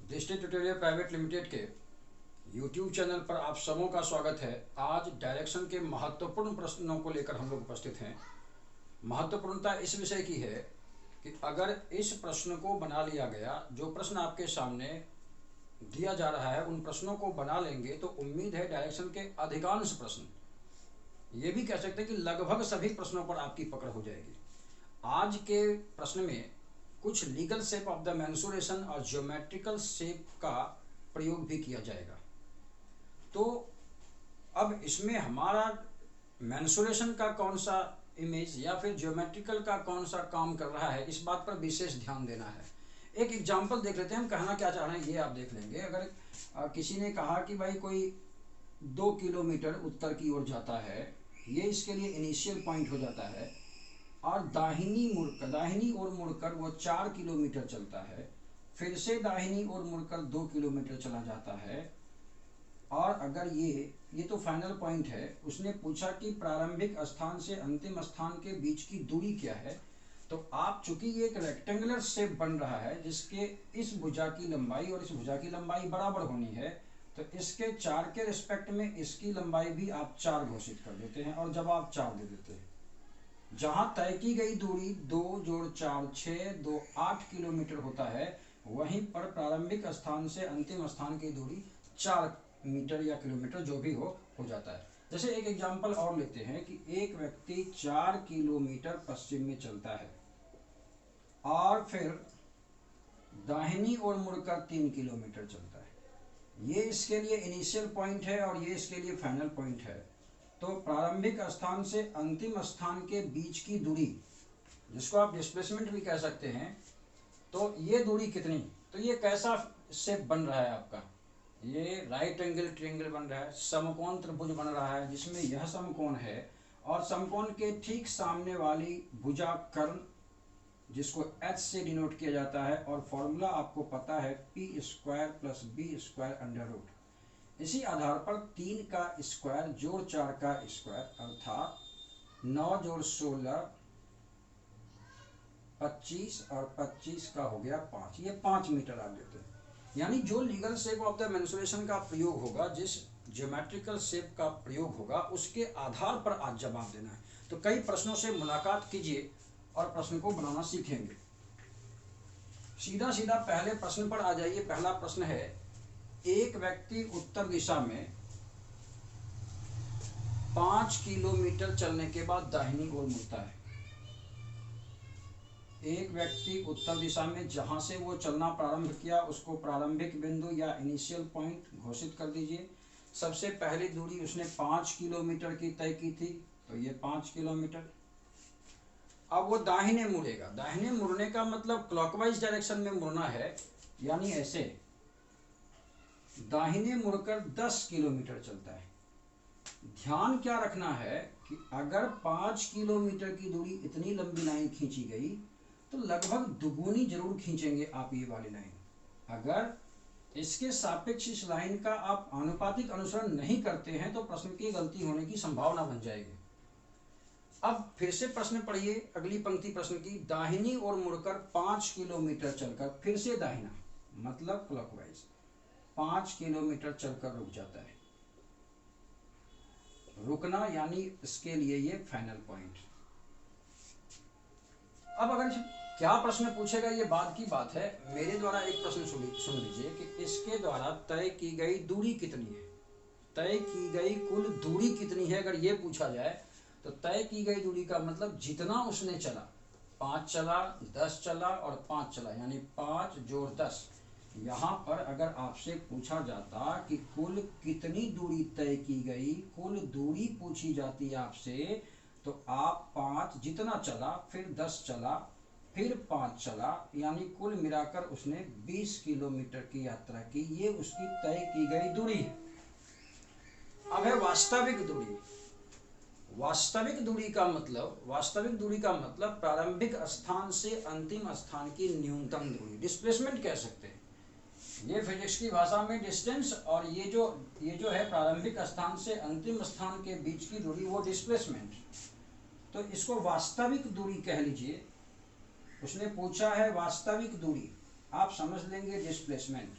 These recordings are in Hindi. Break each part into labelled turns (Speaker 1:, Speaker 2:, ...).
Speaker 1: दृष्टि ट्यूटोरियल प्राइवेट लिमिटेड के यूट्यूब चैनल पर आप सबों का स्वागत है। आज डायरेक्शन के महत्वपूर्ण प्रश्नों को लेकर हम लोग उपस्थित हैं। महत्वपूर्णता इस विषय की है कि अगर इस प्रश्न को बना लिया गया, जो प्रश्न आपके सामने दिया जा रहा है, उन प्रश्नों को बना लेंगे तो उम्मीद है डायरेक्शन के अधिकांश प्रश्न, ये भी कह सकते हैं कि लगभग सभी प्रश्नों पर आपकी पकड़ हो जाएगी। आज के प्रश्न में कुछ legal shape of the mensuration और ज्योमेट्रिकल शेप का प्रयोग भी किया जाएगा। तो अब इसमें हमारा मेंसुरेशन का कौन सा इमेज या फिर ज्योमेट्रिकल का कौन सा काम कर रहा है, इस बात पर विशेष ध्यान देना है। एक एग्जाम्पल देख लेते हैं, हम कहना क्या चाह रहे हैं ये आप देख लेंगे। अगर किसी ने कहा कि भाई कोई 2 किलोमीटर उत्तर की ओर जाता है, ये इसके लिए इनिशियल पॉइंट हो जाता है, और दाहिनी ओर मुड़कर वो 4 किलोमीटर चलता है, फिर से दाहिनी ओर मुड़कर 2 किलोमीटर चला जाता है, और अगर ये तो फाइनल पॉइंट है। उसने पूछा कि प्रारंभिक स्थान से अंतिम स्थान के बीच की दूरी क्या है। तो आप चूंकि ये एक रेक्टेंगुलर शेप बन रहा है जिसके इस भुजा की लंबाई और इस भुजा की लंबाई बराबर होनी है, तो इसके 4 के रिस्पेक्ट में इसकी लंबाई भी आप 4 घोषित कर देते हैं और जब आप 4 दे देते हैं। जहां तय की गई दूरी 2 जोड़ 4 6 2 8 किलोमीटर होता है, वहीं पर प्रारंभिक स्थान से अंतिम स्थान की दूरी 4 मीटर या किलोमीटर जो भी हो जाता है। जैसे एक एग्जांपल और लेते हैं कि एक व्यक्ति 4 किलोमीटर पश्चिम में चलता है और फिर दाहिनी ओर मुड़कर 3 किलोमीटर चलता है। ये इसके लिए इनिशियल पॉइंट है और ये इसके लिए फाइनल पॉइंट है। तो प्रारंभिक स्थान से अंतिम स्थान के बीच की दूरी, जिसको आप डिस्प्लेसमेंट भी कह सकते हैं, तो ये दूरी कितनी, तो ये कैसा शेप बन रहा है आपका, ये राइट एंगल ट्रायंगल बन रहा है, समकोण त्रिभुज बन रहा है जिसमें यह समकोण है और समकोण के ठीक सामने वाली भुजा कर्ण, जिसको h से डिनोट किया जाता है, और फॉर्मूला आपको पता है p square plus B square under root. इसी आधार पर 3 का स्क्वायर जोड़ 4 का स्क्वायर अर्थात 9 जोड़ 16 25 और 25 का हो गया 5, ये 5 मीटर आप देते हैं। यानी जो legal shape of the mensuration का प्रयोग होगा, जिस ज्योमेट्रिकल शेप का प्रयोग होगा, उसके आधार पर आज जवाब देना है। तो कई प्रश्नों से मुलाकात कीजिए और प्रश्न को बनाना सीखेंगे। सीधा सीधा पहले प्रश्न पर आ जाइए। पहला प्रश्न है, एक व्यक्ति उत्तर दिशा में 5 किलोमीटर चलने के बाद दाहिनी ओर मुड़ता है। एक व्यक्ति उत्तर दिशा में जहां से वो चलना प्रारंभ किया उसको प्रारंभिक बिंदु या इनिशियल पॉइंट घोषित कर दीजिए। सबसे पहली दूरी उसने 5 किलोमीटर की तय की थी, तो ये 5 किलोमीटर। अब वो दाहिने मुड़ेगा। दाहिने मुड़ने का मतलब क्लॉकवाइज डायरेक्शन में मुड़ना है, यानी ऐसे दाहिने मुड़कर 10 किलोमीटर चलता है। ध्यान क्या रखना है कि अगर 5 किलोमीटर की दूरी इतनी लंबी लाइन खींची गई तो लगभग दुगुनी जरूर खींचेंगे आप ये वाली लाइन। अगर इसके सापेक्ष इस लाइन का आप आनुपातिक अनुसरण नहीं करते हैं तो प्रश्न की गलती होने की संभावना बन जाएगी। अब फिर से प्रश्न पढ़िए, अगली पंक्ति प्रश्न की, दाहिनी ओर मुड़कर 5 किलोमीटर चलकर फिर से दाहिना, मतलब क्लॉकवाइज 5 किलोमीटर चलकर रुक जाता है। रुकना यानी इसके लिए ये फाइनल पॉइंट। अब अगर क्या प्रश्न पूछेगा ये बाद की बात है। मेरे द्वारा एक प्रश्न सुन लीजिए कि इसके द्वारा तय की गई दूरी कितनी है, तय की गई कुल दूरी कितनी है। अगर ये पूछा जाए तो तय की गई दूरी का मतलब जितना उसने चला, 5 चला, 10 चला और 5 चला, यानी 5 जोड़ 10। यहाँ पर अगर आपसे पूछा जाता कि कुल कितनी दूरी तय की गई, कुल दूरी पूछी जाती है आपसे, तो आप 5 जितना चला, फिर 10 चला, फिर 5 चला, यानी कुल मिलाकर उसने 20 किलोमीटर की यात्रा की। ये उसकी तय की गई दूरी है। अब है वास्तविक दूरी। वास्तविक दूरी का मतलब प्रारंभिक स्थान से अंतिम स्थान की न्यूनतम दूरी, डिस्प्लेसमेंट कह सकते हैं। ये फिजिक्स की भाषा में डिस्टेंस, और ये जो है प्रारंभिक स्थान से अंतिम स्थान के बीच की दूरी, वो डिस्प्लेसमेंट। तो इसको वास्तविक दूरी कह लीजिए। उसने पूछा है वास्तविक दूरी, आप समझ लेंगे डिस्प्लेसमेंट।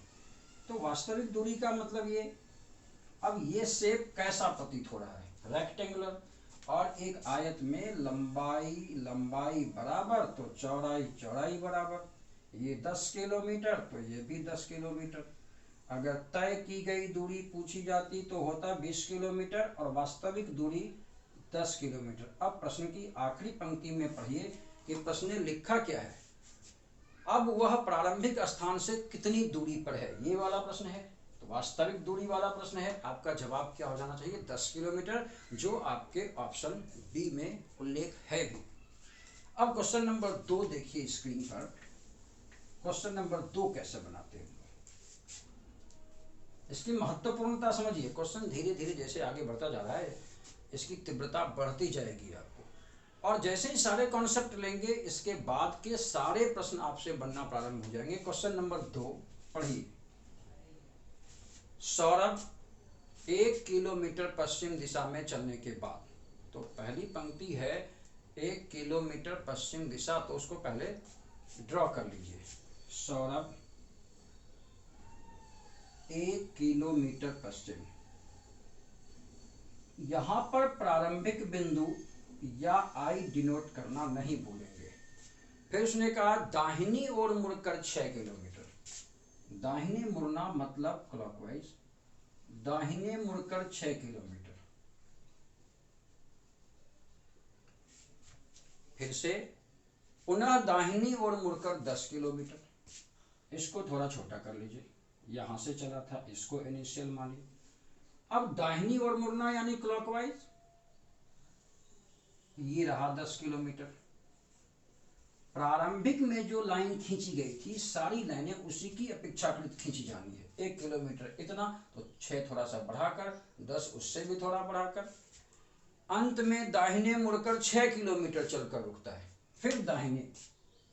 Speaker 1: तो वास्तविक दूरी का मतलब ये, अब ये शेप कैसा प्रतीत हो रहा है, रेक्टेंगुलर, और एक आयत में लंबाई बराबर तो चौड़ाई बराबर, ये 10 किलोमीटर तो ये भी 10 किलोमीटर। अगर तय की गई दूरी पूछी जाती तो होता 20 किलोमीटर और वास्तविक दूरी 10 किलोमीटर। अब प्रश्न की आखिरी पंक्ति में पढ़िए कि प्रश्न ने लिखा क्या है। अब वह प्रारंभिक स्थान से कितनी दूरी पर है, ये वाला प्रश्न है, तो वास्तविक दूरी वाला प्रश्न है। आपका जवाब क्या हो जाना चाहिए, 10 किलोमीटर, जो आपके ऑप्शन बी में उल्लेख है भी। अब क्वेश्चन नंबर 2 देखिए स्क्रीन पर। क्वेश्चन नंबर 2 कैसे बनाते हैं, इसकी महत्वपूर्णता समझिए। क्वेश्चन धीरे धीरे जैसे आगे बढ़ता जा रहा है इसकी तीव्रता बढ़ती जाएगी आपको, और जैसे ही सारे कॉन्सेप्ट लेंगे इसके बाद के सारे प्रश्न आपसे बनना प्रारंभ हो जाएंगे। क्वेश्चन नंबर 2 पढ़िए। सौरभ 1 किलोमीटर पश्चिम दिशा में चलने के बाद, तो पहली पंक्ति है 1 किलोमीटर पश्चिम दिशा, तो उसको पहले ड्रॉ कर लीजिए। सौरभ 1 किलोमीटर पश्चिम, यहां पर प्रारंभिक बिंदु या आई डिनोट करना नहीं भूलेंगे। फिर उसने कहा दाहिनी ओर मुड़कर 6 किलोमीटर, दाहिने मुड़ना मतलब क्लॉकवाइज, दाहिने मुड़कर 6 किलोमीटर। फिर से पुनः दाहिनी ओर मुड़कर 10 किलोमीटर, इसको थोड़ा छोटा कर लीजिए, यहां से चला था इसको इनिशियल मानिए। अब दाहिनी ओर मुड़ना यानी क्लॉकवाइज, ये रहा 10 किलोमीटर। प्रारंभिक में जो लाइन खींची गई थी सारी लाइनें उसी की अपेक्षाकृत खींची जानी है। 1 किलोमीटर इतना, तो 6 थोड़ा सा बढ़ाकर, 10 उससे भी थोड़ा बढ़ाकर, अंत में दाहिने मुड़कर 6 किलोमीटर चलकर रुकता है। फिर दाहिने,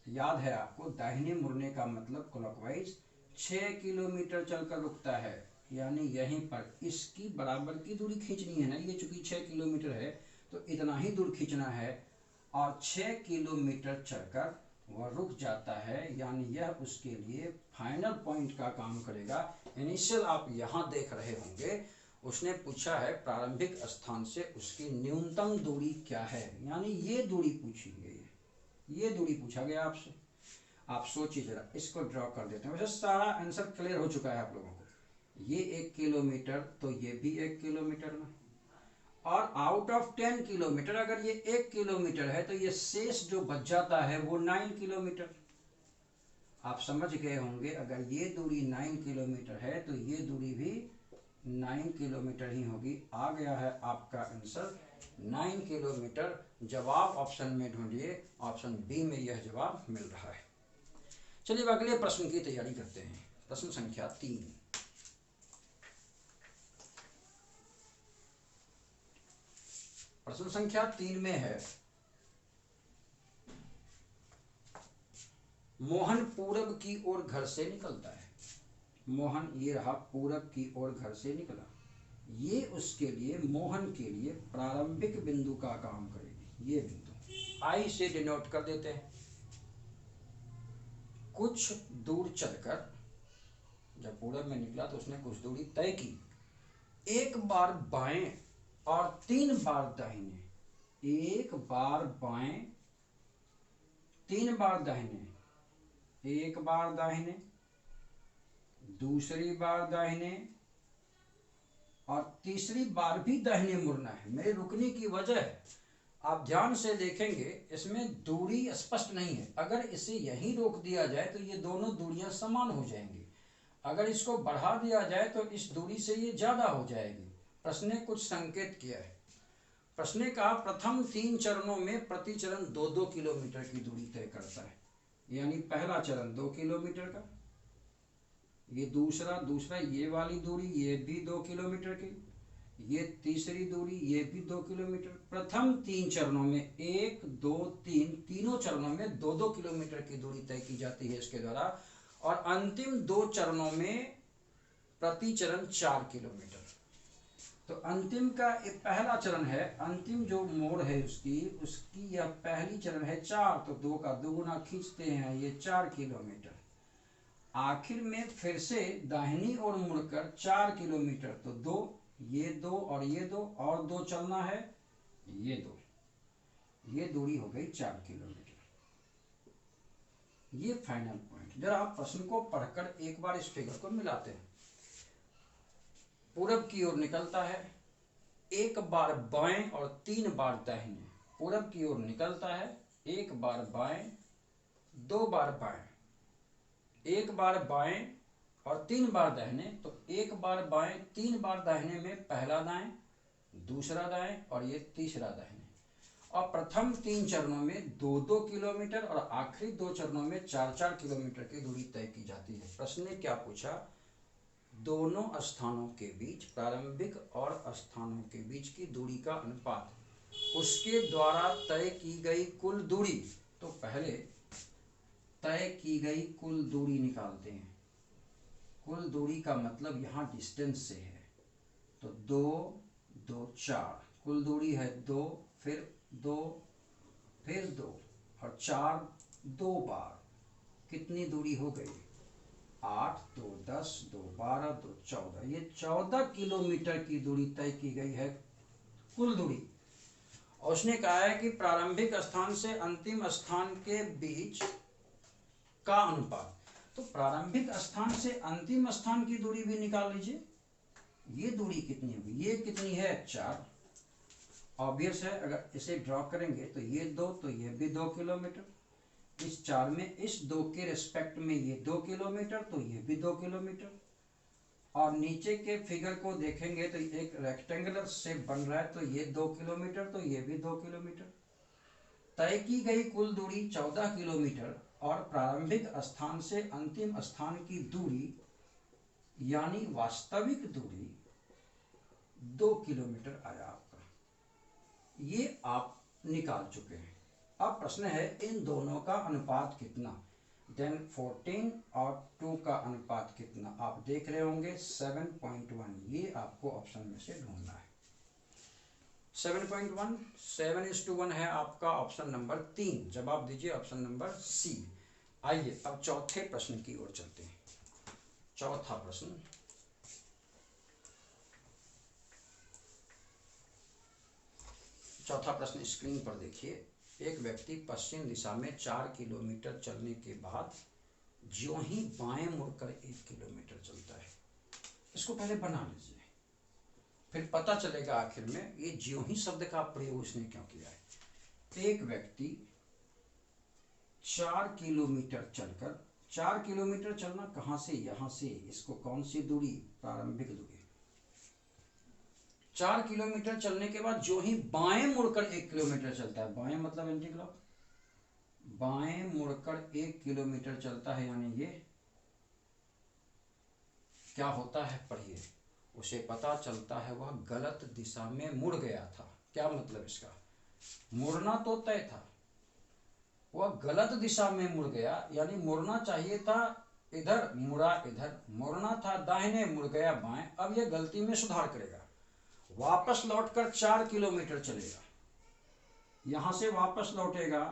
Speaker 1: याद है आपको दाहिने मुड़ने का मतलब क्लॉकवाइज, 6 किलोमीटर चलकर रुकता है, यानी यहीं पर इसकी बराबर की दूरी खींचनी है ना, ये चूंकि 6 किलोमीटर है तो इतना ही दूर खींचना है, और 6 किलोमीटर चलकर वह रुक जाता है, यानी यह उसके लिए फाइनल पॉइंट का काम करेगा। इनिशियल आप यहाँ देख रहे होंगे, उसने पूछा है प्रारंभिक स्थान से उसकी न्यूनतम दूरी क्या है, यानी ये दूरी पूछी गई है, ये दूरी पूछा गया आपसे। आप सोचिए जरा, इसको ड्रॉ कर देते हैं। वैसे सारा आंसर क्लियर हो चुका है आप लोगों को। ये 1 किलोमीटर तो ये भी 1 किलोमीटर में, और आउट ऑफ 10 किलोमीटर अगर ये 1 किलोमीटर है तो ये शेष जो बच जाता है वो 9 किलोमीटर। आप समझ गए होंगे, अगर ये दूरी 9 किलोमीटर है तो ये दूरी भी 9 किलोमीटर ही होगी। आ गया है आपका आंसर 9 किलोमीटर। जवाब ऑप्शन में ढूंढिए, ऑप्शन बी में यह जवाब मिल रहा है। चलिए अगले प्रश्न की तैयारी करते हैं। प्रश्न संख्या 3। प्रश्न संख्या 3 में है, मोहन पूरब की ओर घर से निकलता है। मोहन ये रहा पूरब की ओर घर से निकला, ये उसके लिए, मोहन के लिए प्रारंभिक बिंदु का काम करेगी। ये बिंदु आई से डिनोट कर देते हैं। कुछ दूर चलकर, जब पूरब में निकला तो उसने कुछ दूरी तय की, एक बार बाएं और 3 बार दाहिने, एक बार बाएं 3 बार दाहिने, एक बार दाहिने, दूसरी बार दाहिने, और तीसरी बार भी दाहिने मुड़ना है। मेरे रुकने की वजह आप ध्यान से देखेंगे, इसमें दूरी स्पष्ट नहीं है। अगर इसे यहीं रोक दिया जाए तो ये दोनों दूरियां समान हो जाएंगी, अगर इसको बढ़ा दिया जाए तो इस दूरी से ये ज्यादा हो जाएगी। प्रश्न ने कुछ संकेत किया है। प्रश्न ने कहा प्रथम 3 चरणों में प्रति चरण 2-2 किलोमीटर की दूरी तय करता है, यानी पहला चरण 2 किलोमीटर का, ये दूसरा ये वाली दूरी ये भी 2 किलोमीटर की, ये तीसरी दूरी ये भी 2 किलोमीटर। प्रथम 3 चरणों में 1, 2, 3 तीनों चरणों में 2-2 किलोमीटर की दूरी तय की जाती है इसके द्वारा, और अंतिम 2 चरणों में प्रति चरण 4 किलोमीटर। तो अंतिम का एक पहला चरण है, अंतिम जो मोड़ है उसकी यह पहली चरण है 4, तो 2 का 2 गुना खींचते हैं, ये 4 किलोमीटर। आखिर में फिर से दाहिनी ओर मुड़कर 4 किलोमीटर, तो 2, ये 2 और ये 2 और 2 चलना है, ये 2, ये दूरी हो गई 4 किलोमीटर। ये फाइनल पॉइंट। जरा आप प्रश्न को पढ़कर एक बार इस फिगर को मिलाते हैं। पूरब की ओर निकलता है, एक बार बाएं और 3 बार दाहिने। पूरब की ओर निकलता है, एक बार बाएं, 2 बार बाएं, एक बार बाएं और 3 बार दाहिने। तो एक बार बाएं 3 बार दाहिने में पहला दाएं, दूसरा दाएं और ये तीसरा दाहिने। और प्रथम 3 चरणों में 2-2 किलोमीटर और आखिरी 2 चरणों में 4-4 किलोमीटर की दूरी तय की जाती है। प्रश्न ने क्या पूछा? दोनों स्थानों के बीच, प्रारंभिक और स्थानों के बीच की दूरी का अनुपात, उसके द्वारा तय की गई कुल दूरी। तो पहले तय की गई कुल दूरी निकालते हैं। कुल दूरी का मतलब यहाँ डिस्टेंस से है, तो 2, 2, 4, कुल दूरी है 2, फिर 2, फिर 2 और 4, 2 बार, कितनी दूरी हो गई? 8, 2, 10, 2, 12, 2, 14, ये 14 किलोमीटर की दूरी तय की गई है, कुल दूरी। और उसने कहा है कि प्रारंभिक स्थान से अंतिम स्थान के बीच का अनुपात। तो प्रारंभिक स्थान से अंतिम स्थान की दूरी भी निकाल लीजिए। ये दूरी कितनी होगी? ये कितनी है? 4। ऑब्वियस है, अगर इसे ड्रॉ करेंगे तो ये 2, तो ये भी 2 किलोमीटर। इस 4 में इस 2 के रिस्पेक्ट में ये 2 किलोमीटर, तो ये भी 2 किलोमीटर। और नीचे के फिगर को देखेंगे तो एक रेक्टेंगुलर शेप बन रहा है, तो ये 2 किलोमीटर, तो ये भी 2 किलोमीटर। तय की गई कुल दूरी 14 किलोमीटर और प्रारंभिक स्थान से अंतिम स्थान की दूरी यानी वास्तविक दूरी 2 किलोमीटर आया आपका। ये आप निकाल चुके हैं। अब प्रश्न है इन दोनों का अनुपात कितना? देन 14 और 2 का अनुपात कितना? आप देख रहे होंगे 7.1। ये आपको ऑप्शन में से ढूंढना है। 7.1, 7:1 है आपका ऑप्शन नंबर 3। जवाब दीजिए ऑप्शन नंबर सी। आइए अब चौथे प्रश्न की ओर चलते हैं। चौथा प्रश्न, चौथा प्रश्न स्क्रीन पर देखिए। एक व्यक्ति पश्चिम दिशा में 4 किलोमीटर चलने के बाद ज्यों ही बाएं मुड़कर 1 किलोमीटर चलता है। इसको पहले बना लीजिए, फिर पता चलेगा आखिर में ये ज्यों ही शब्द का प्रयोग उसने क्यों किया है। एक व्यक्ति 4 किलोमीटर चलकर, 4 किलोमीटर चलना कहाँ से? यहाँ से। इसको कौन सी दूरी? प्रारंभिक दूरी। 4 किलोमीटर चलने के बाद जो ही बाएं मुड़कर 1 किलोमीटर चलता है, बाएं मतलब एंटी क्लॉक, बाएं मुड़कर 1 किलोमीटर चलता है, यानी ये क्या होता है? पढ़िए। उसे पता चलता है वह गलत दिशा में मुड़ गया था। क्या मतलब इसका? मुड़ना तो तय था, वह गलत दिशा में मुड़ गया, यानी मुड़ना चाहिए था इधर, मुड़ा इधर। मुड़ना था दाहिने, मुड़ गया बाएं। अब यह गलती में सुधार करेगा, वापस लौटकर 4 किलोमीटर चलेगा। यहां से वापस लौटेगा,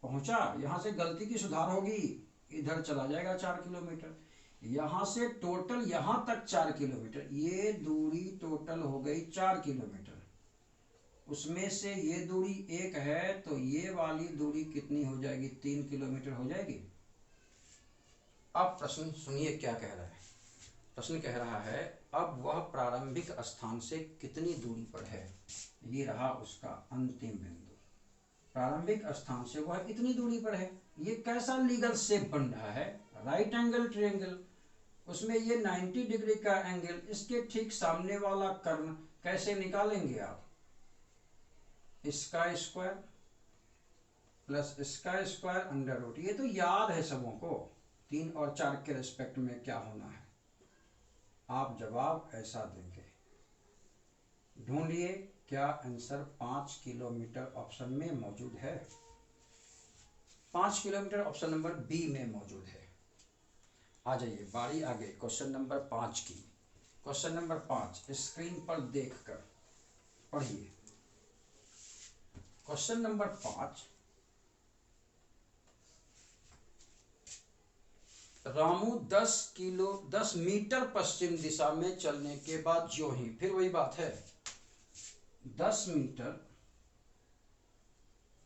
Speaker 1: पहुंचा, यहां से गलती की सुधार होगी, इधर चला जाएगा 4 किलोमीटर। यहां से टोटल यहां तक 4 किलोमीटर, ये दूरी टोटल हो गई 4 किलोमीटर। उसमें से ये दूरी 1 है, तो ये वाली दूरी कितनी हो जाएगी? 3 किलोमीटर हो जाएगी। अब प्रश्न सुनिए क्या कह रहा है। प्रश्न कह रहा है अब वह प्रारंभिक स्थान से कितनी दूरी पर है? ये रहा उसका अंतिम बिंदु। प्रारंभिक स्थान से वह इतनी दूरी पर है। ये कैसा लीगल शेप बन रहा है? Right angle triangle. उसमें ये 90 डिग्री का एंगल, इसके ठीक सामने वाला कर्ण कैसे निकालेंगे आप? इसका स्क्वायर प्लस इसका स्क्वायर अंडर रूट। ये तो याद है सबों को, 3 और 4 के रिस्पेक्ट में क्या होना है। आप जवाब ऐसा देंगे। ढूंढिए क्या आंसर 5 किलोमीटर ऑप्शन में मौजूद है? 5 किलोमीटर ऑप्शन नंबर बी में मौजूद है। आ जाइए, बारी आ गई क्वेश्चन नंबर 5 की। क्वेश्चन नंबर 5 स्क्रीन पर देखकर पढ़िए। क्वेश्चन नंबर 5, रामू 10 मीटर पश्चिम दिशा में चलने के बाद ज्यों ही, फिर वही बात है, 10 मीटर,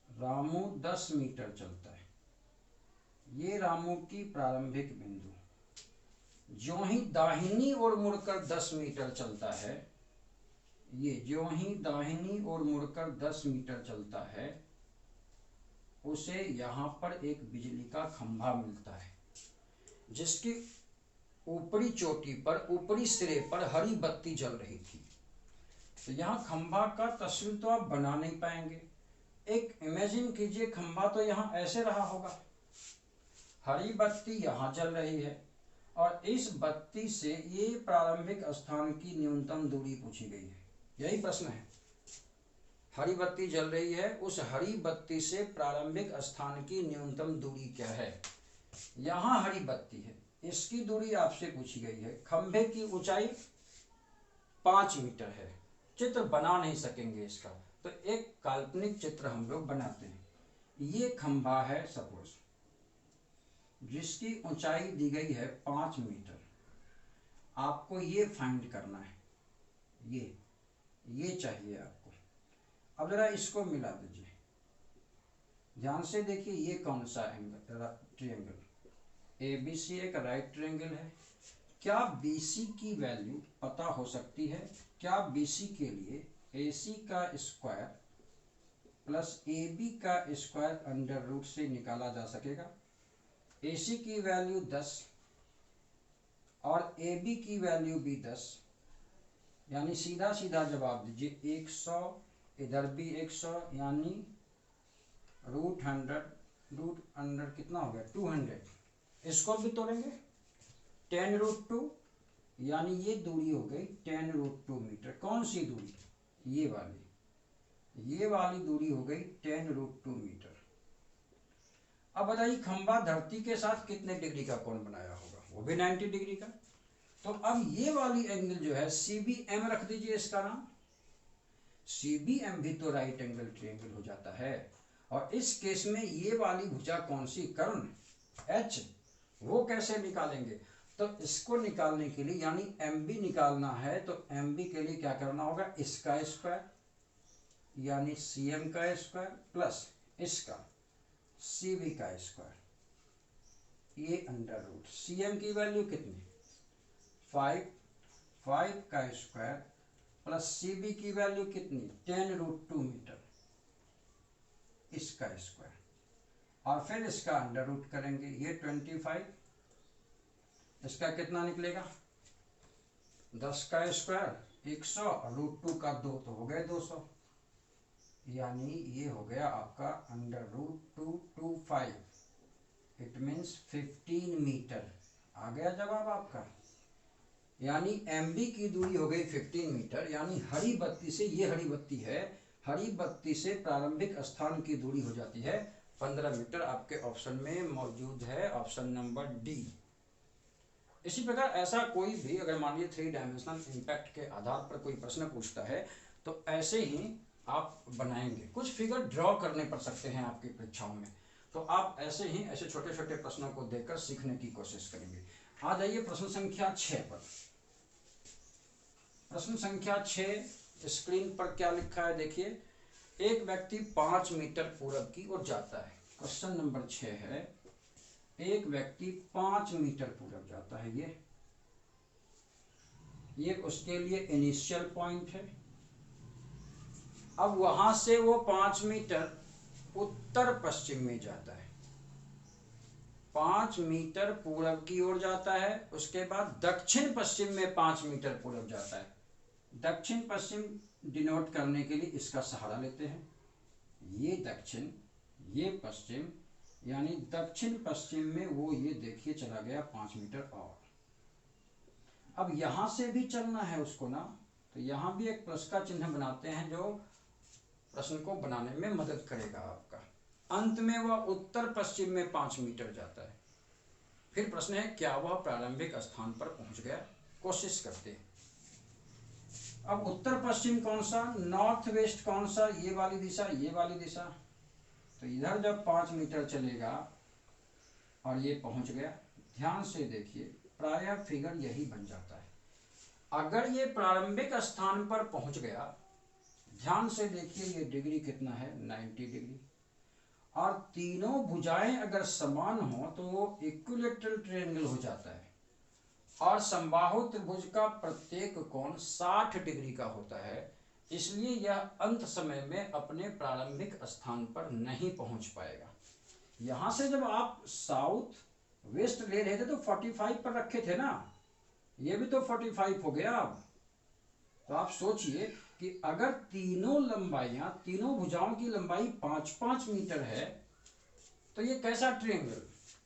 Speaker 1: रामू 10 मीटर चलता है, ये रामू की प्रारंभिक बिंदु, ज्यों ही दाहिनी ओर मुड़कर 10 मीटर चलता है, ये ज्यों ही दाहिनी ओर मुड़कर 10 मीटर चलता है, उसे यहाँ पर एक बिजली का खंभा मिलता है, जिसकी ऊपरी चोटी पर, ऊपरी सिरे पर हरी बत्ती जल रही थी। तो यहाँ खंभा का तस्वीर तो आप बना नहीं पाएंगे। एक इमेजिन कीजिए, खंभा तो यहाँ ऐसे रहा होगा, हरी बत्ती यहाँ जल रही है, और इस बत्ती से ये प्रारंभिक स्थान की न्यूनतम दूरी पूछी गई है। यही प्रश्न है, हरी बत्ती जल रही है, उस हरी बत्ती से प्रारंभिक स्थान की न्यूनतम दूरी क्या है। यहाँ हरी बत्ती है, इसकी दूरी आपसे पूछी गई है। खंभे की ऊंचाई 5 मीटर है। चित्र बना नहीं सकेंगे इसका, तो एक काल्पनिक चित्र हम लोग बनाते हैं। ये खंभा है सपोज, जिसकी ऊंचाई दी गई है 5 मीटर। आपको ये फाइंड करना है, ये चाहिए आपको। अब जरा इसको मिला दीजिए, ध्यान से देखिए, ये कौन सा एंगल, ट्रायंगल ABC एक राइट ट्रायंगल है। क्या BC की वैल्यू पता हो सकती है? क्या BC के लिए AC का स्क्वायर प्लस AB का स्क्वायर अंडर रूट से निकाला जा सकेगा? AC की वैल्यू 10 और AB की वैल्यू भी 10, यानी सीधा सीधा जवाब दीजिए 100, इधर भी 100, यानी रूट अंडर कितना हो गया 200। इसको भी तोड़ेंगे 10√2, यानी ये दूरी हो गई 10√2 मीटर। कौन सी दूरी? ये वाली दूरी हो गई 10√2 मीटर। अब बताइए, खंभा धरती के साथ कितने डिग्री का कोण बनाया होगा? वो भी 90 डिग्री का। तो अब ये वाली एंगल जो है CBM रख दीजिए इसका नाम। CBM भी तो राइट एंगल ट्रायंगल हो जाता है। और इस केस में ये वाली भुजा कौन सी? कर्ण, H। वो कैसे निकालेंगे? तो इसको निकालने के लिए, यानी MB निकालना है, तो MB के लिए क्या करना होगा? इसका स्क्वायर, यानी CM का स्क्वायर प्लस इसका CB का स्क्वायर, ये अंडर रूट। CM की वैल्यू कितनी? 5 का स्क्वायर प्लस CB की वैल्यू कितनी? 10√2 मीटर, इसका स्क्वायर, और फिर इसका अंडर रूट करेंगे। ये 25, इसका कितना निकलेगा? 10 का स्क्वायर 100 और √2 का 2 तो हो गए 200, यानी ये हो गया आपका under root 225, it means 15 metre. आ गया जवाब आपका। यानी MB की दूरी हो गई 15 मीटर, यानी हरी बत्ती से, ये हरी बत्ती है, हरी बत्ती से प्रारंभिक स्थान की दूरी हो जाती है 15 मीटर। आपके ऑप्शन में मौजूद है ऑप्शन नंबर D। इसी प्रकार ऐसा कोई भी अगर मान लीजिए 3 डायमेंशनल इम्पैक्ट के आधार पर कोई प्रश्न पूछता है, तो ऐसे ही आप बनाएंगे। कुछ फिगर ड्रॉ करने पड़ सकते हैं आपकी परीक्षाओं में, तो आप ऐसे ही ऐसे छोटे छोटे प्रश्नों को देखकर सीखने की कोशिश करेंगे। आ जाइए प्रश्न संख्या 6 पर। प्रश्न संख्या 6 स्क्रीन पर क्या लिखा है देखिए। एक व्यक्ति 5 मीटर पूरब की ओर जाता है। क्वेश्चन नंबर 6 है, एक व्यक्ति 5 मीटर पूरब जाता है। ये उसके लिए इनिशियल पॉइंट है। अब वहां से वो 5 मीटर उत्तर पश्चिम में जाता है। 5 मीटर पूरब की ओर जाता है, उसके बाद दक्षिण पश्चिम में 5 मीटर पूरब जाता है। दक्षिण पश्चिम डिनोट करने के लिए इसका सहारा लेते हैं। ये दक्षिण, ये पश्चिम, यानी दक्षिण पश्चिम में वो ये देखिए चला गया 5 मीटर। और अब यहां से भी चलना है उसको ना, तो यहां भी एक प्लस का चिन्ह बनाते हैं जो प्रश्न को बनाने में मदद करेगा आपका। अंत में वह उत्तर पश्चिम में 5 मीटर जाता है। फिर प्रश्न है, क्या वह प्रारंभिक स्थान पर पहुंच गया? कोशिश करते हैं। अब उत्तर पश्चिम कौन सा, नॉर्थ वेस्ट कौन सा? ये वाली दिशा, ये वाली दिशा। तो इधर जब 5 मीटर चलेगा और ये पहुंच गया, ध्यान से देखिए, प्रायः फिगर यही बन जाता है। अगर ये प्रारंभिक स्थान पर पहुंच गया, ध्यान से देखिए ये डिग्री कितना है, 90 डिग्री, और तीनों भुजाएं अगर समान हो तो वो इक्विलेटरल ट्रायंगल हो जाता है, और समबाहु त्रिभुज का प्रत्येक कोण 60 डिग्री का होता है। इसलिए यह अंत समय में अपने प्रारंभिक स्थान पर नहीं पहुंच पाएगा। यहां से जब आप साउथ वेस्ट ले रहे थे तो 45 पर रखे थे ना, ये भी तो 45 हो गया अब। तो आप सोचिए कि अगर तीनों लंबाइयां, तीनों भुजाओं की लंबाई 5-5 मीटर है, तो ये कैसा ट्रायंगल,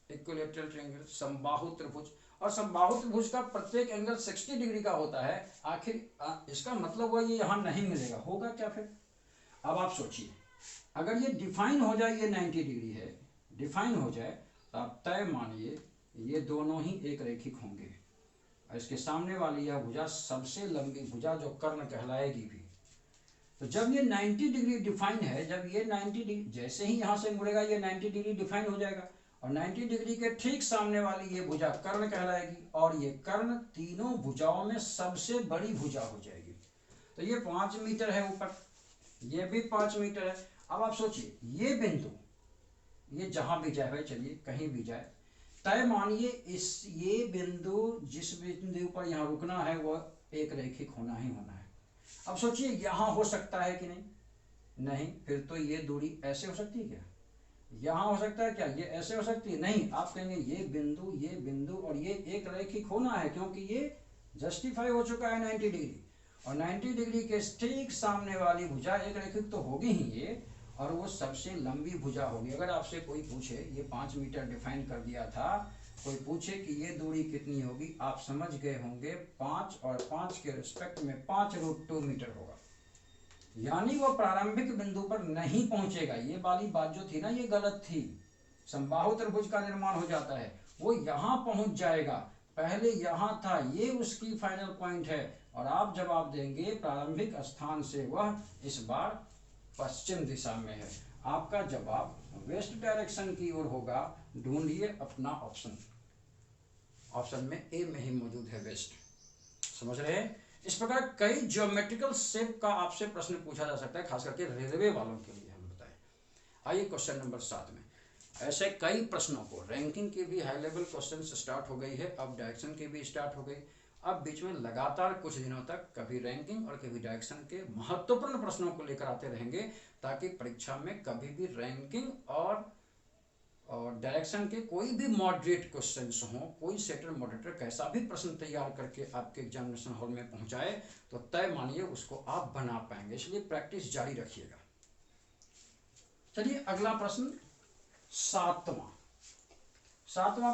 Speaker 1: इक्विलेटरल ट्रायंगल, समबाहु त्रिभुज, और समबाहु त्रिभुज का प्रत्येक एंगल 60 डिग्री का होता है। आखिर इसका मतलब हुआ ये यहां नहीं मिलेगा, होगा क्या फिर? अब आप सोचिए, अगर ये डिफाइन हो जाए, ये 90 डिग्री है, डिफाइन हो जाए, तो आप तय मानिए ये दोनों ही एक रेखिक होंगे, और इसके सामने वाली यह भुजा सबसे लंबी भुजा जो कर्ण कहलाएगी भी। तो जब ये 90 डिग्री डिफाइन है, जब ये 90 डिग्री जैसे ही यहां से मुड़ेगा ये 90 डिग्री डिफाइन हो जाएगा, और 90 डिग्री के ठीक सामने वाली ये भुजा कर्ण कहलाएगी, और ये कर्ण तीनों भुजाओं में सबसे बड़ी भुजा हो जाएगी। तो ये 5 मीटर है ऊपर, ये भी 5 मीटर है। अब आप सोचिए ये बिंदु, ये जहां भी जाए भाई, चलिए कहीं भी जाए, तय मानिए ये बिंदु जिस बिंदु पर यहाँ रुकना है वह एक रेखिक होना ही होना है। अब सोचिए यहाँ हो सकता है कि नहीं? नहीं। फिर तो ये दूरी ऐसे हो सकती है क्या? यहाँ हो सकता है क्या? ये ऐसे हो सकती है? नहीं। आप कहेंगे ये बिंदु और ये एक रेखिक होना है, क्योंकि ये जस्टिफाई हो चुका है 90 डिग्री, और 90 डिग्री के ठीक सामने वाली भुजा एक रेखिक तो होगी ही ये, और वो सबसे लंबी भुजा होगी। अगर आपसे कोई पूछे, ये 5 मीटर डिफाइन कर दिया था, कोई पूछे कि ये दूरी कितनी होगी, आप समझ गए होंगे 5 और 5 के रिस्पेक्ट में 5√2 मीटर होगा। यानी वो प्रारंभिक बिंदु पर नहीं पहुंचेगा। ये वाली बात जो थी ना, ये गलत थी। समबाहु त्रिभुज का निर्माण हो जाता है, वो यहाँ पहुंच जाएगा, पहले यहाँ था, ये उसकी फाइनल पॉइंट है, और आप जवाब देंगे प्रारंभिक स्थान से वह इस बार पश्चिम दिशा में है। आपका जवाब वेस्ट डायरेक्शन की ओर होगा। ढूंढिए अपना ऑप्शन, ऑप्शन में ए में ही मौजूद है वेस्ट। समझ रहे हैं? इस प्रकार कई ज्योमेट्रिकल शेप का आपसे प्रश्न पूछा जा सकता है, खास करके रेलवे वालों के लिए हम बताएं। आइए क्वेश्चन नंबर 7 में। ऐसे कई प्रश्नों को, रैंकिंग की भी हाई लेवल क्वेश्चन स्टार्ट हो गई है, अब डायरेक्शन की भी स्टार्ट हो गई। अब बीच में लगातार कुछ दिनों तक कभी रैंकिंग और कभी डायरेक्शन के महत्वपूर्ण प्रश्नों को लेकर आते रहेंगे, ताकि परीक्षा में कभी भी रैंकिंग और डायरेक्शन के कोई भी मॉडरेट क्वेश्चंस हों, कोई सेटर मॉडरेटर कैसा भी प्रश्न तैयार करके आपके एग्जामिनेशन हॉल में पहुंचाए, तो तय मानिए उसको आप बना पाएंगे। इसलिए प्रैक्टिस जारी रखिएगा। चलिए अगला प्रश्न, सातवां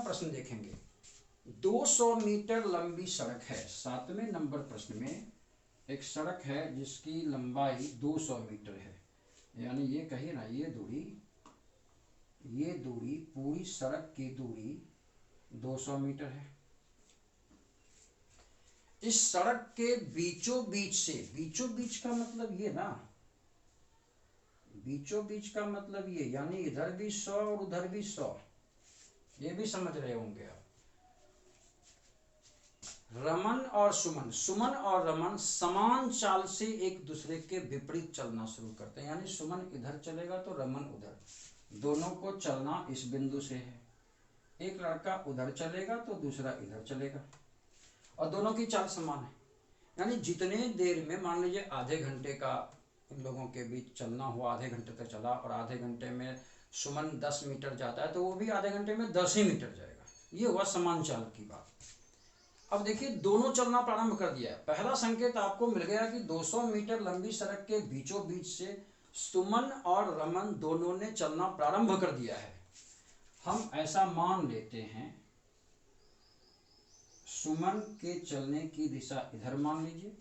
Speaker 1: प्रश्न देखेंगे। 200 मीटर लंबी सड़क है। 7वें नंबर प्रश्न में एक सड़क है जिसकी लंबाई 200 मीटर है, यानी ये कहिए ना, ये दूरी पूरी सड़क की दूरी 200 मीटर है। इस सड़क के बीचों बीच से, बीचों बीच का मतलब ये ना, बीचों बीच का मतलब ये, यानी इधर भी 100 और उधर भी 100, ये भी समझ रहे होंगे आप। रमन और सुमन, सुमन और रमन समान चाल से एक दूसरे के विपरीत चलना शुरू करते हैं, यानी सुमन इधर चलेगा तो रमन उधर, दोनों को चलना इस बिंदु से है। एक लड़का उधर चलेगा तो दूसरा इधर चलेगा, और दोनों की चाल समान है। यानी जितने देर में, मान लीजिए आधे घंटे का इन लोगों के बीच चलना हुआ, आधे घंटे तक चला, और आधे घंटे में सुमन 10 मीटर जाता है तो वो भी आधे घंटे में 10 ही मीटर जाएगा। ये हुआ समान चाल की बात। अब देखिए दोनों चलना प्रारंभ कर दिया है। पहला संकेत आपको मिल गया कि 200 मीटर लंबी सड़क के बीचों बीच से सुमन और रमन दोनों ने चलना प्रारंभ कर दिया है। हम ऐसा मान लेते हैं, सुमन के चलने की दिशा इधर मान लीजिए,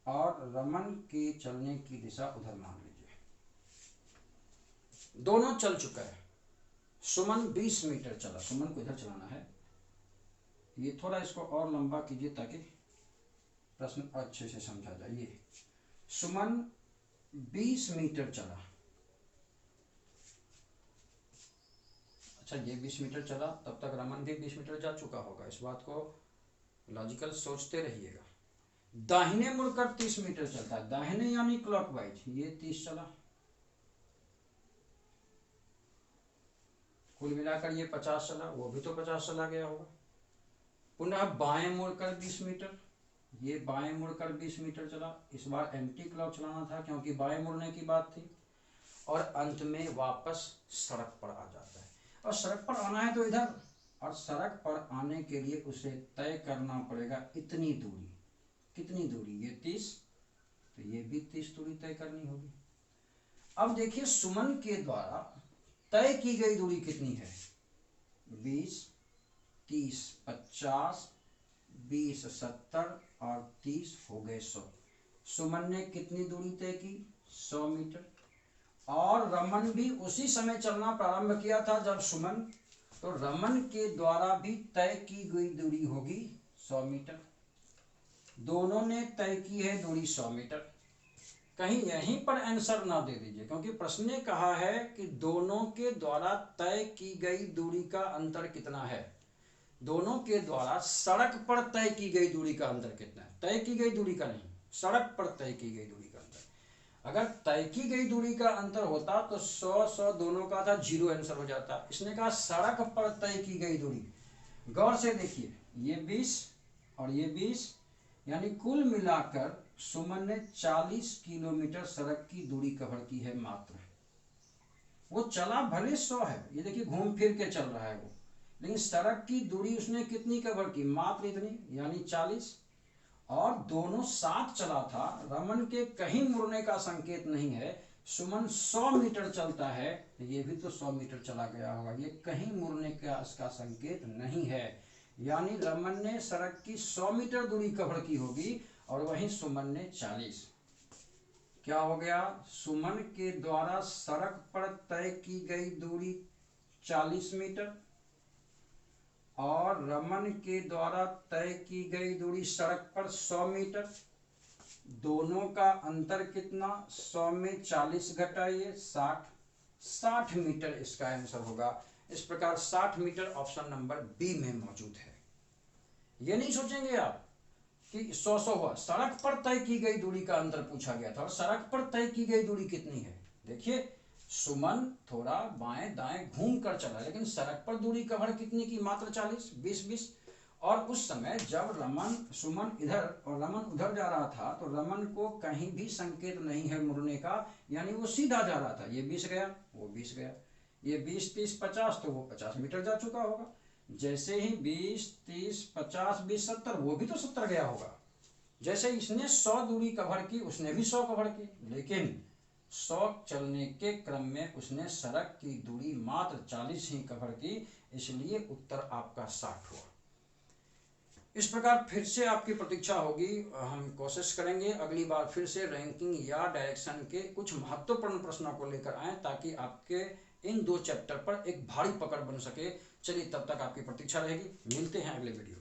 Speaker 1: और रमन के चलने की दिशा उधर मान लीजिए। दोनों चल चुका है। सुमन 20 मीटर चला, सुमन को इधर चलाना है। ये थोड़ा इसको और लंबा कीजिए ताकि प्रश्न अच्छे से समझा जाए। ये सुमन 20 मीटर चला, अच्छा ये 20 मीटर चला, तब तक रमन भी 20 मीटर जा चुका होगा। इस बात को लॉजिकल सोचते रहिएगा। दाहिने मुड़कर 30 मीटर चलता है, दाहिने यानी क्लॉकवाइज, ये 30 चला, कुल मिलाकर ये 50 चला, वो भी तो 50 चला गया होगा। पुनः बाएं मुड़कर 20 मीटर, ये बाएं मुड़कर 20 मीटर चला, इस बार एंटी क्लॉक चलाना था क्योंकि बाएं मुड़ने की बात थी। और अंत में वापस सड़क पर आ जाता है, और सड़क पर आना है तो इधर, और सड़क पर आने के लिए उसे तय करना पड़ेगा इतनी दूरी। कितनी दूरी? ये 30, तो ये भी 30 दूरी तय करनी होगी। अब देखिए सुमन के द्वारा तय की गई दूरी कितनी है? 20, 30, 50, 20, 70 और 30 हो गए 100। सुमन ने कितनी दूरी तय की? 100 मीटर। और रमन भी उसी समय चलना प्रारंभ किया था जब सुमन, तो रमन के द्वारा भी तय की गई दूरी होगी 100 मीटर। दोनों ने तय की है दूरी 100 मीटर। कहीं यहीं पर आंसर ना दे दीजिए, क्योंकि प्रश्न ने कहा है कि दोनों के द्वारा तय की गई दूरी का अंतर कितना है। दोनों के द्वारा सड़क पर तय की गई दूरी का अंतर कितना है, तय की गई दूरी का नहीं, सड़क पर तय की गई दूरी का अंतर। अगर तय की गई दूरी का अंतर होता तो 100-100 दोनों का था, 0 आंसर हो जाता। इसने कहा सड़क पर तय की गई दूरी। गौर से देखिए, ये 20 और ये 20, यानी कुल मिलाकर सुमन ने 40 किलोमीटर सड़क की दूरी कवर की है मात्र। वो चला भले 100 है, ये देखिए घूम फिर के चल रहा है वो, लेकिन सड़क की दूरी उसने कितनी कवर की? मात्र इतनी, यानी 40। और दोनों साथ चला था, रमन के कहीं मुड़ने का संकेत नहीं है। सुमन 100 मीटर चलता है, ये भी तो 100 मीटर चला गया होगा, ये कहीं मुड़ने का इसका संकेत नहीं है। यानी रमन ने सड़क की 100 मीटर दूरी कवर की होगी और वहीं सुमन ने 40। क्या हो गया? सुमन के द्वारा सड़क पर तय की गई दूरी 40 मीटर और रमन के द्वारा तय की गई दूरी सड़क पर 100 मीटर। दोनों का अंतर कितना? 100 में 40 घटाइए 60, 60 मीटर इसका आंसर होगा। इस प्रकार 60 मीटर ऑप्शन नंबर बी में मौजूद है। ये नहीं सोचेंगे आप कि 100-100 हुआ, सड़क पर तय की गई दूरी का अंतर पूछा गया था, और सड़क पर तय की गई दूरी कितनी है? देखिए सुमन थोड़ा बाएं दाएं घूम कर चला, लेकिन सड़क पर दूरी कवर कितनी की? मात्र 40, 20-20। और उस समय जब सुमन इधर और रमन उधर जा रहा था, तो रमन को कहीं भी संकेत नहीं है मुड़ने का, यानी वो सीधा जा रहा था। ये 20 गया, वो 20 गया, ये 20, 30, 50, तो वो 50 मीटर जा चुका होगा। जैसे ही 20, 30, 50, 20, 70, वो भी तो 70 गया होगा। जैसे इसने 100 दूरी कवर की, उसने भी 100 कवर की, लेकिन 100 चलने के क्रम में उसने सड़क की दूरी मात्र 40 ही कवर की, इसलिए उत्तर आपका 60 हुआ। इस प्रकार फिर से आपकी प्रतीक्षा होगी। हम कोशिश करेंगे अगली बार फिर से रैंकिंग या डायरेक्शन के कुछ महत्वपूर्ण प्रश्नों को लेकर आए, ताकि आपके इन 2 चैप्टर पर एक भारी पकड़ बन सके। चलिए तब तक आपकी प्रतीक्षा रहेगी, मिलते हैं अगले वीडियो।